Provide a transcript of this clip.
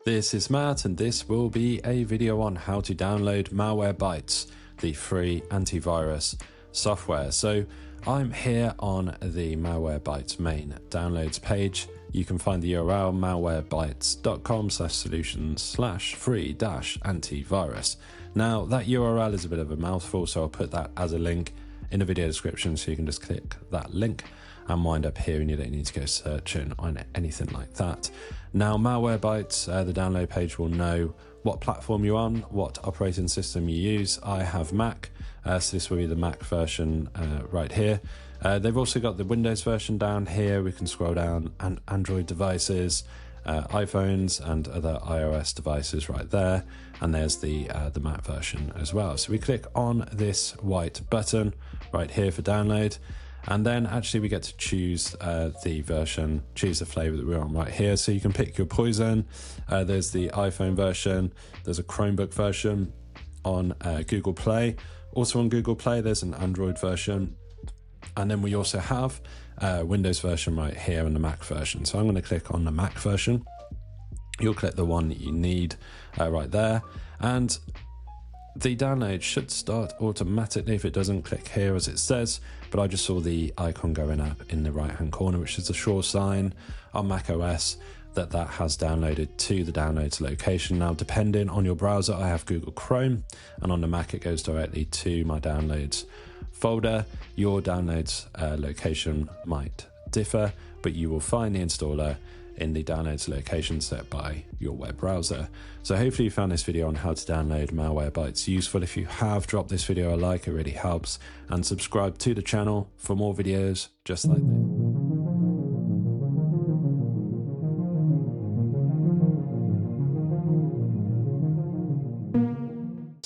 This is Matt, and this will be a video on how to download Malwarebytes, the free antivirus software. So I'm here on the Malwarebytes main downloads page. You can find the URL malwarebytes.com/solutions/free-antivirus. Now that URL is a bit of a mouthful, so I'll put that as a link in the video description, so you can just click that link and wind up here, and you don't need to go searching on anything like that. Now, Malwarebytes, the download page will know what platform you're on, what operating system you use. I have Mac, so this will be the Mac version right here. They've also got the Windows version down here. We can scroll down, and Android devices, iPhones and other iOS devices right there, and there's the Mac version as well. So we click on this white button right here for download, and then actually we get to choose the version, choose the flavor that we're on right here. So you can pick your poison. There's the iPhone version, there's a Chromebook version on Google Play. Also on Google Play there's an Android version, and then we also have Windows version right here and the Mac version. So I'm going to click on the Mac version. You'll click the one that you need right there, and the download should start automatically. If it doesn't, click here as it says, but I just saw the icon going up in the right hand corner, which is a sure sign on Mac OS that has downloaded to the downloads location. Now, depending on your browser, I have Google Chrome, and on the Mac it goes directly to my downloads folder. Your downloads location might differ, but you will find the installer in the downloads location set by your web browser. So hopefully you found this video on how to download Malwarebytes useful. If you have, drop this video a like, it really helps, and subscribe to the channel for more videos just like this.